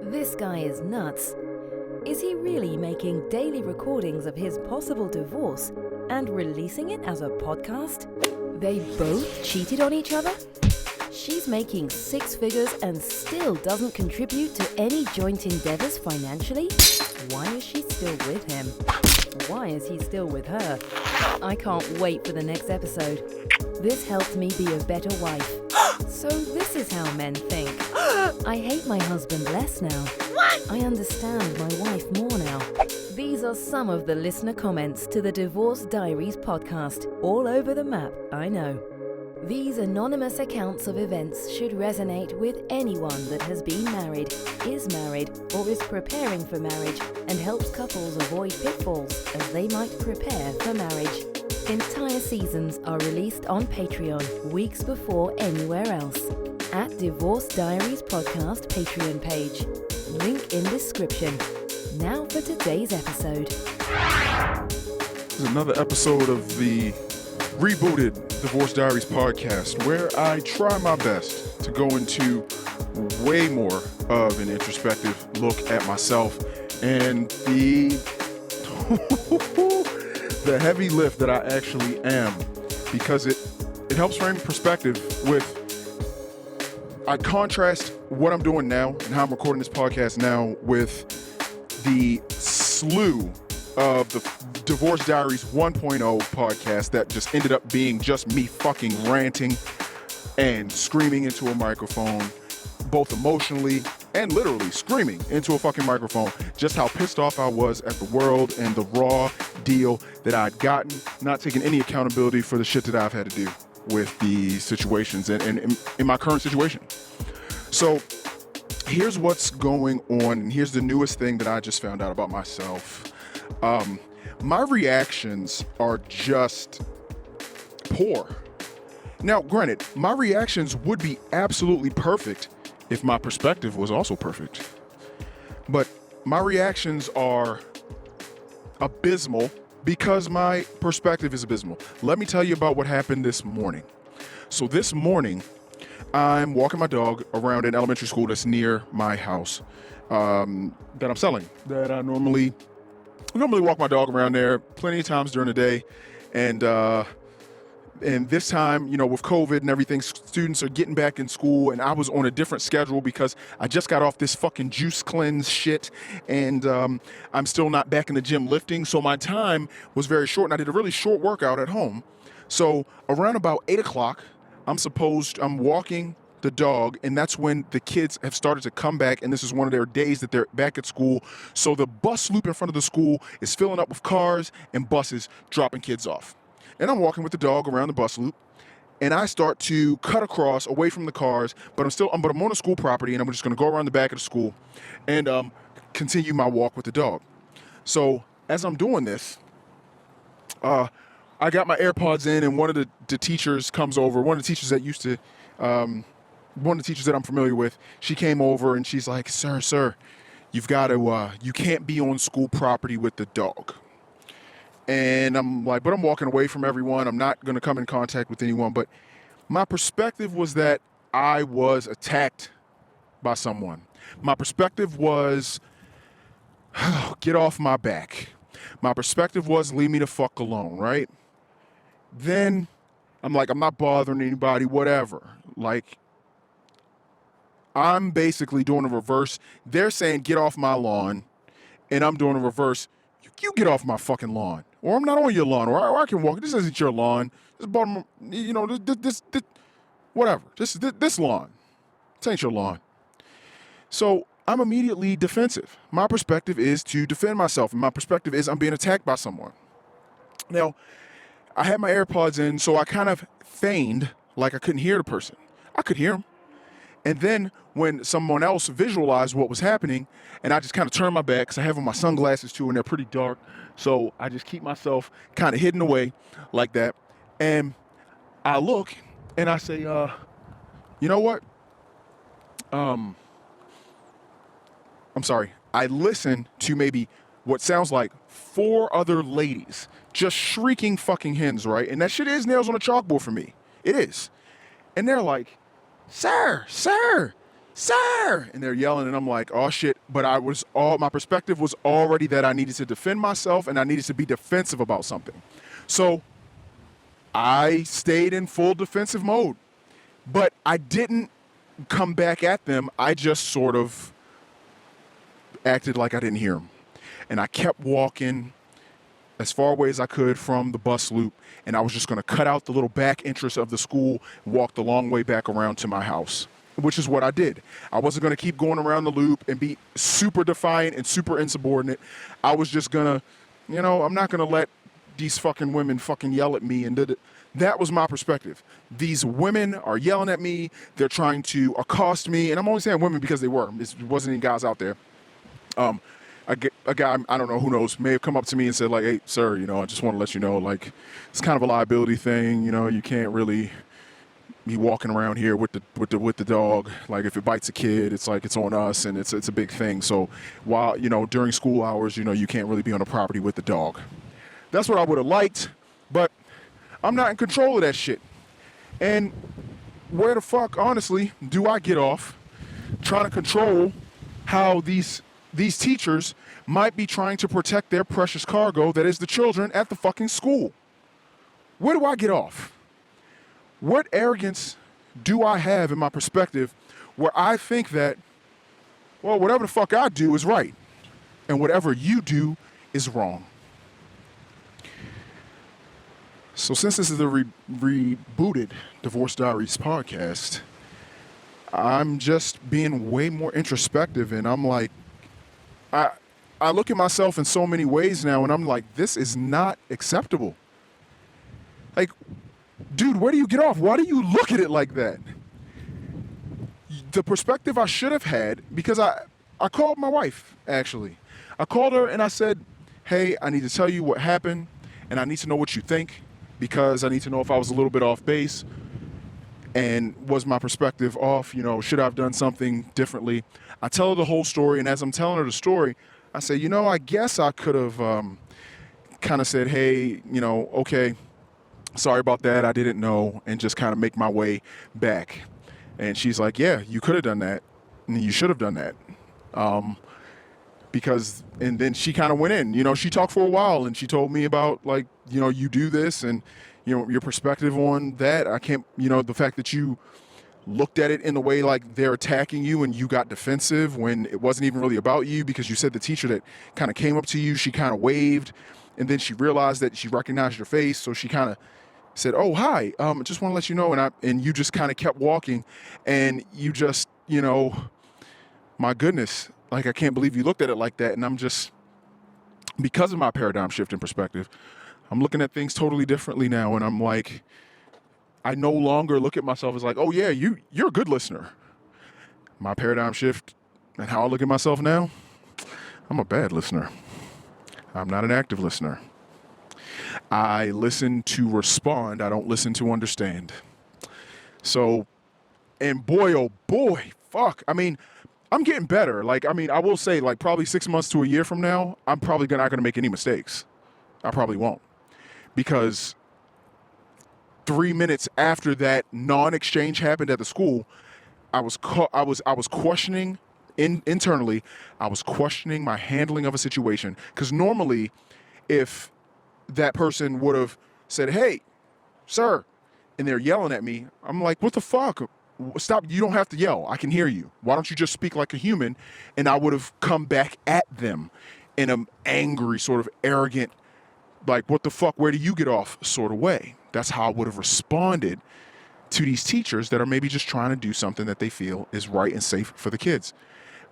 This guy is nuts. Is he really making daily recordings of his possible divorce and releasing it as a podcast? They both cheated on each other? She's making 6 figures and still doesn't contribute to any joint endeavors financially? Why is she still with him? Why is he still with her? I can't wait for the next episode. This helps me be a better wife. So this is how men think. I hate my husband less now. I understand my wife more now. These are some of the listener comments to the Divorce Diaries podcast. All over the map, I know. These anonymous accounts of events should resonate with anyone that has been married, is married, or is preparing for marriage, and helps couples avoid pitfalls as they might prepare for marriage. Entire seasons are released on Patreon weeks before anywhere else. At Divorce Diaries Podcast Patreon page. Link in description. Now for today's episode. This is another episode of the rebooted Divorce Diaries podcast, where I try my best to go into way more of an introspective look at myself and the heavy lift that I actually am, because it helps frame perspective with, I contrast what I'm doing now and how I'm recording this podcast now with the slew of the Divorce Diaries 1.0 podcast that just ended up being just me fucking ranting and screaming into a microphone, both emotionally and literally screaming into a fucking microphone, just how pissed off I was at the world and the raw deal that I'd gotten, not taking any accountability for the shit that I've had to do with the situations and in my current situation. So here's what's going on, and here's the newest thing that I just found out about myself. My reactions are just poor. Now, granted, my reactions would be absolutely perfect if my perspective was also perfect. But my reactions are abysmal because my perspective is abysmal. Let me tell you about what happened this morning. So this morning, I'm walking my dog around an elementary school that's near my house that I'm selling, that I normally walk my dog around there plenty of times during the day. And this time, with COVID and everything, students are getting back in school, and I was on a different schedule because I just got off this fucking juice cleanse shit, and I'm still not back in the gym lifting, so my time was very short, and I did a really short workout at home. So around about 8 o'clock, I'm walking the dog, and that's when the kids have started to come back, and this is one of their days that they're back at school. So the bus loop in front of the school is filling up with cars and buses dropping kids off. And I'm walking with the dog around the bus loop, and I start to cut across away from the cars, but I'm on the school property, and I'm just going to go around the back of the school and continue my walk with the dog. So as I'm doing this, I got my AirPods in, and one of the teachers comes over. One of the teachers that I'm familiar with, she came over, and she's like, "Sir, you can't be on school property with the dog." And I'm like, but I'm walking away from everyone. I'm not going to come in contact with anyone. But my perspective was that I was attacked by someone. My perspective was, get off my back. My perspective was, leave me the fuck alone, right? Then I'm like, I'm not bothering anybody, whatever. Like, I'm basically doing a reverse. They're saying, get off my lawn. And I'm doing a reverse. You get off my fucking lawn. Or I'm not on your lawn, or I can walk. This isn't your lawn. This bottom, this whatever. This lawn. This ain't your lawn. So I'm immediately defensive. My perspective is to defend myself, and my perspective is I'm being attacked by someone. Now, I had my AirPods in, so I kind of feigned like I couldn't hear the person. I could hear him. And then when someone else visualized what was happening, and I just kind of turned my back, because I have on my sunglasses too, and they're pretty dark. So I just keep myself kind of hidden away like that. And I look and I say, you know what? I'm sorry. I listen to maybe what sounds like 4 other ladies just shrieking fucking hens, right? And that shit is nails on a chalkboard for me. It is. And they're like, sir, sir, and they're yelling, and I'm like, oh shit. But my perspective was already that I needed to defend myself and I needed to be defensive about something. So I stayed in full defensive mode, but I didn't come back at them. I just sort of acted like I didn't hear them. And I kept walking as far away as I could from the bus loop, and I was just going to cut out the little back entrance of the school and walk the long way back around to my house, which is what I did. I wasn't going to keep going around the loop and be super defiant and super insubordinate. I was just going to, I'm not going to let these fucking women fucking yell at me. And that was my perspective. These women are yelling at me. They're trying to accost me. And I'm only saying women because they were. It wasn't any guys out there. A guy, I don't know, who knows, may have come up to me and said, like, hey, sir, I just want to let you know, like, it's kind of a liability thing. You can't really be walking around here with the dog. Like, if it bites a kid, it's like it's on us, and it's a big thing. So while, during school hours, you can't really be on the property with the dog. That's what I would have liked, but I'm not in control of that shit. And where the fuck, honestly, do I get off trying to control how these teachers might be trying to protect their precious cargo, that is the children at the fucking school? Where do I get off? What arrogance do I have in my perspective where I think that, well, whatever the fuck I do is right and whatever you do is wrong? So since this is the rebooted Divorce Diaries podcast, I'm just being way more introspective, and I'm like, I look at myself in so many ways now, and I'm like, this is not acceptable. Like, dude, where do you get off? Why do you look at it like that? The perspective I should have had, because I called my wife, actually. I called her and I said, hey, I need to tell you what happened, and I need to know what you think, because I need to know if I was a little bit off base, and was my perspective off, should I have done something differently? I tell her the whole story, and as I'm telling her the story, I say, I guess I could have kind of said, hey, okay, sorry about that, I didn't know, and just kind of make my way back. And she's like, yeah, you could have done that, and you should have done that. And then she kind of went in, she talked for a while, and she told me about, like, you do this, and, your perspective on that. I can't, the fact that you looked at it in the way like they're attacking you and you got defensive when it wasn't even really about you, because you said the teacher that kind of came up to you, she kind of waved, and then she realized that she recognized your face, so she kind of said, oh, hi, I just want to let you know, and you just kind of kept walking, and you just, my goodness, like, I can't believe you looked at it like that. And I'm just, because of my paradigm shift in perspective, I'm looking at things totally differently now, and I'm like, I no longer look at myself as like, oh yeah, you're a good listener. My paradigm shift and how I look at myself now, I'm a bad listener. I'm not an active listener. I listen to respond. I don't listen to understand. So, and boy, oh boy, fuck. I mean, I'm getting better. Like, I will say, like, probably 6 months to a year from now, I'm probably not going to make any mistakes. I probably won't. Because 3 minutes after that non-exchange happened at the school, I was questioning internally. I was questioning my handling of a situation, because normally, if that person would have said, "Hey, sir," and they're yelling at me, I'm like, "What the fuck? Stop! You don't have to yell. I can hear you. Why don't you just speak like a human?" And I would have come back at them in an angry, sort of arrogant, like, what the fuck, where do you get off sort of way. That's how I would have responded to these teachers that are maybe just trying to do something that they feel is right and safe for the kids,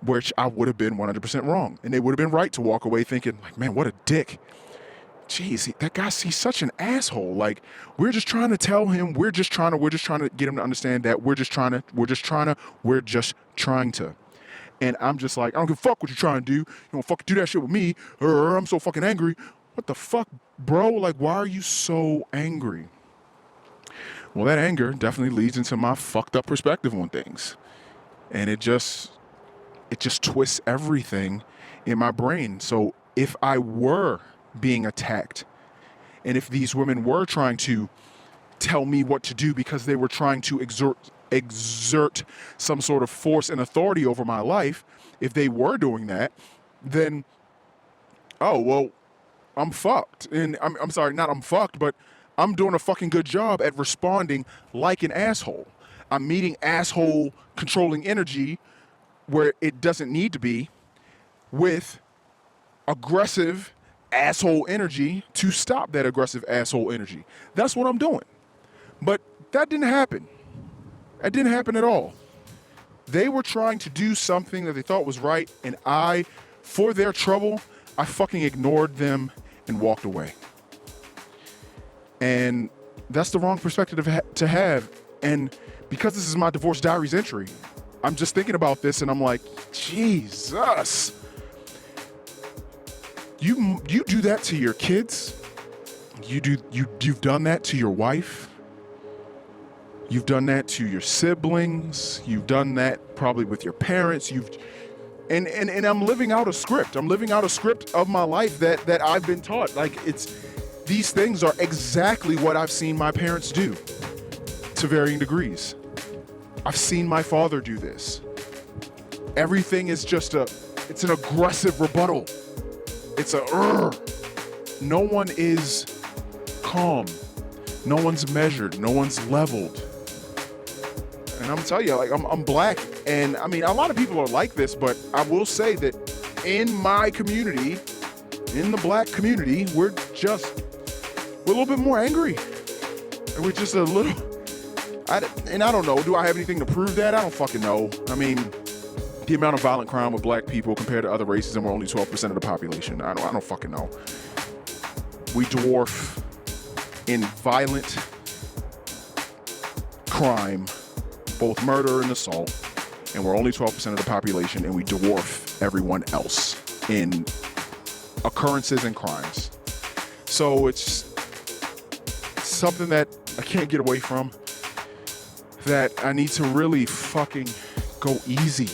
which I would have been 100% wrong. And they would have been right to walk away thinking, like, man, what a dick. Jeez, that guy, he's such an asshole. Like, we're just trying to tell him, we're just trying to get him to understand that we're just trying to. And I'm just like, I don't give a fuck what you're trying to do. You don't fucking do that shit with me, or I'm so fucking angry. What the fuck, bro? Like, why are you so angry? Well, that anger definitely leads into my fucked up perspective on things. And it just twists everything in my brain. So if I were being attacked, and if these women were trying to tell me what to do because they were trying to exert exert some sort of force and authority over my life, if they were doing that, then, oh, well, I'm fucked. And I'm sorry, not I'm fucked, but I'm doing a fucking good job at responding like an asshole. I'm meeting asshole controlling energy where it doesn't need to be with aggressive asshole energy to stop that aggressive asshole energy. That's what I'm doing. But that didn't happen. That didn't happen at all. They were trying to do something that they thought was right, and I, for their trouble, I fucking ignored them and walked away. And that's the wrong perspective to have. And because this is my Divorce Diaries entry, I'm just thinking about this and I'm like, Jesus. You do that to your kids. You've done that to your wife. You've done that to your siblings. You've done that probably with your parents. And I'm living out a script. I'm living out a script of my life that I've been taught. Like, these things are exactly what I've seen my parents do to varying degrees. I've seen my father do this. Everything is just it's an aggressive rebuttal. It's no one is calm. No one's measured. No one's leveled. And I'm telling you, like, I'm black. And I mean, a lot of people are like this, but I will say that in my community, in the black community, we're a little bit more angry. And we're just a little, I don't know, do I have anything to prove that? I don't fucking know. I mean, the amount of violent crime with black people compared to other races, and we're only 12% of the population. I don't fucking know. We dwarf in violent crime, both murder and assault, and we're only 12% of the population, and we dwarf everyone else in occurrences and crimes. So it's something that I can't get away from, that I need to really fucking go easy.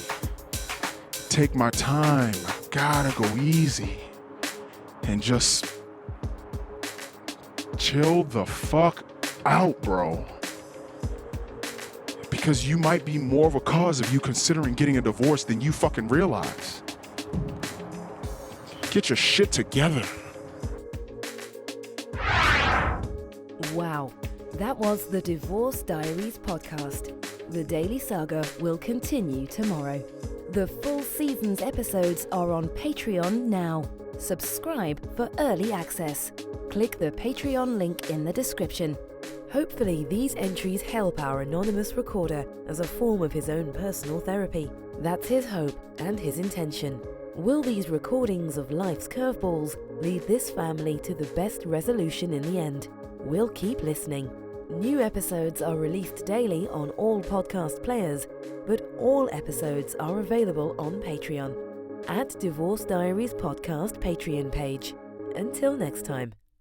Take my time. I gotta go easy and just chill the fuck out, bro. Because you might be more of a cause of you considering getting a divorce than you fucking realize. Get your shit together. Wow, that was the Divorce Diaries podcast. The daily saga will continue tomorrow. The full season's episodes are on Patreon now. Subscribe for early access. Click the Patreon link in the description. Hopefully these entries help our anonymous recorder as a form of his own personal therapy. That's his hope and his intention. Will these recordings of life's curveballs lead this family to the best resolution in the end? We'll keep listening. New episodes are released daily on all podcast players, but all episodes are available on Patreon at Divorce Diaries Podcast Patreon page. Until next time.